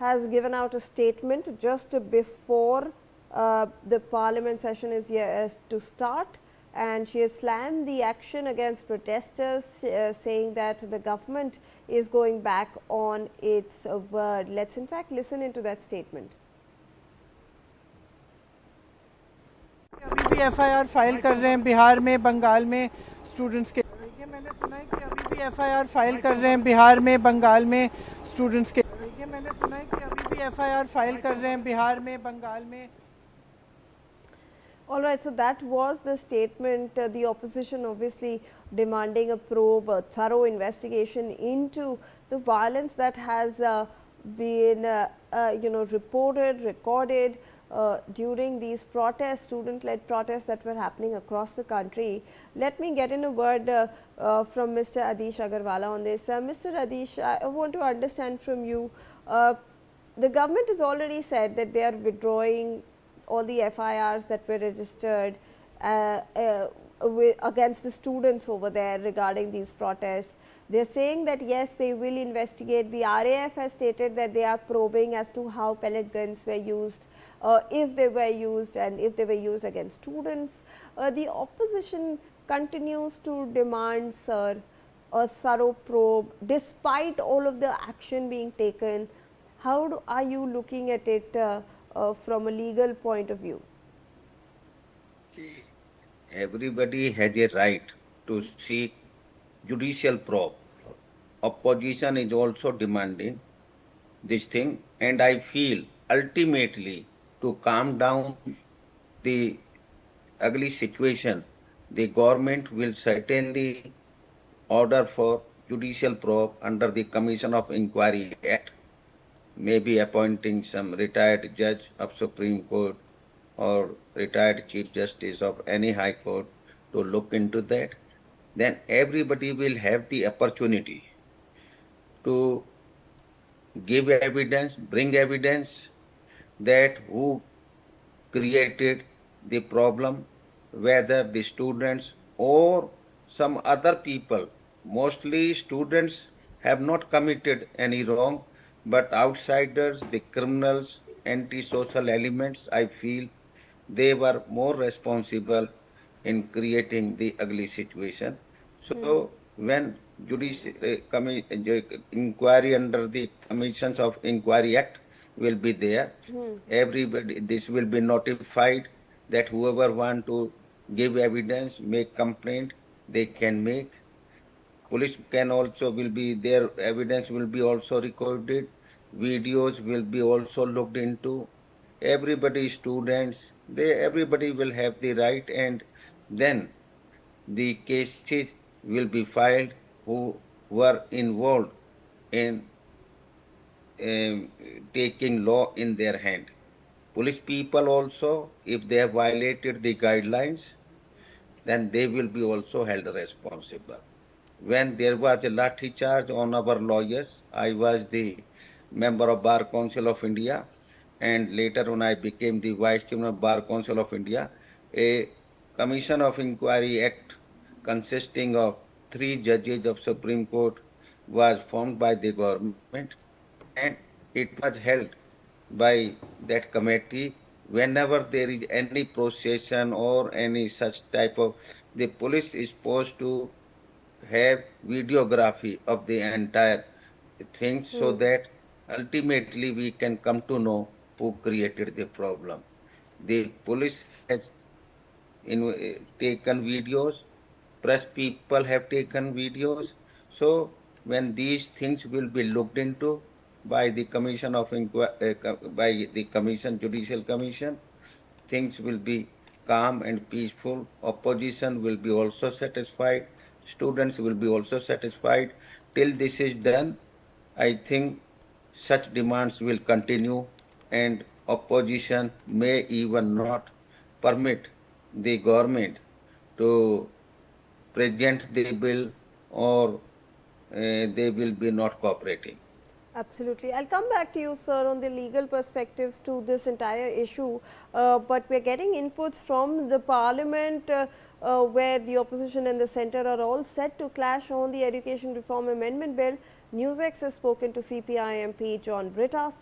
has given out a statement just before the parliament session is to start, and she has slammed the action against protesters, saying that the government is going back on its word. Let's in fact listen into that statement. अभी भी FIR file कर रहे हैं बिहार में, बंगाल में students के। ये मैंने सुना है कि अभी भी एफआईआर फाइल कर रहे हैं बिहार में, बंगाल में स्टूडेंट्स के। ये मैंने सुना है कि अभी भी एफआईआर फाइल कर रहे हैं बिहार में, बंगाल में। All right, so that was the statement. The opposition obviously demanding a probe, a thorough investigation into the violence that has been, reported, recorded during these protests, student-led protests that were happening across the country. Let me get in a word from Mr. Adish Agarwala on this. Mr. Adish, I want to understand from you. The government has already said that they are withdrawing all the FIRs that were registered against the students over there regarding these protests. They are saying that yes, they will investigate. The RAF has stated that they are probing as to how pellet guns were used, if they were used, and if they were used against students. The opposition continues to demand, sir, a thorough probe despite all of the action being taken. How are you looking at it from a legal point of view? Everybody has a right to seek judicial probe. Opposition is also demanding this thing, and I feel ultimately to calm down the ugly situation, the government will certainly order for judicial probe under the Commission of Inquiry Act, maybe appointing some retired judge of Supreme Court or retired Chief Justice of any High Court to look into that. Then everybody will have the opportunity to give evidence, bring evidence that who created the problem, whether the students or some other people. Mostly students have not committed any wrong, but outsiders, the criminals, anti-social elements, I feel they were more responsible in creating the ugly situation. So when judicial inquiry under the Commissions of Inquiry Act will be there, everybody, this will be notified that whoever want to give evidence, make complaint, they can make. Police can also will be their evidence will be also recorded. Videos will be also looked into. Everybody, students, everybody will have the right, and then the cases will be filed who were involved in taking law in their hand. Police people also, if they have violated the guidelines, then they will be also held responsible. When there was a lathi charge on our lawyers, I was the member of Bar Council of India, and later when I became the Vice Chairman of Bar Council of India, a Commission of Inquiry Act consisting of 3 judges of Supreme Court was formed by the government, and it was held by that committee. Whenever there is any procession or any such type of, the police is supposed to have videography of the entire thing, so that ultimately we can come to know who created the problem. The police has taken videos, press people have taken videos. So when these things will be looked into by the Commission of by the Commission, Judicial Commission, things will be calm and peaceful. Opposition will be also satisfied. Students will be also satisfied. Till this is done, I think such demands will continue, and opposition may even not permit the government to present the bill, or they will be not cooperating. Absolutely. I'll come back to you, sir, on the legal perspectives to this entire issue, but we're getting inputs from the parliament where the opposition and the centre are all set to clash on the Education Reform Amendment Bill. NewsX has spoken to CPI MP John Brittas.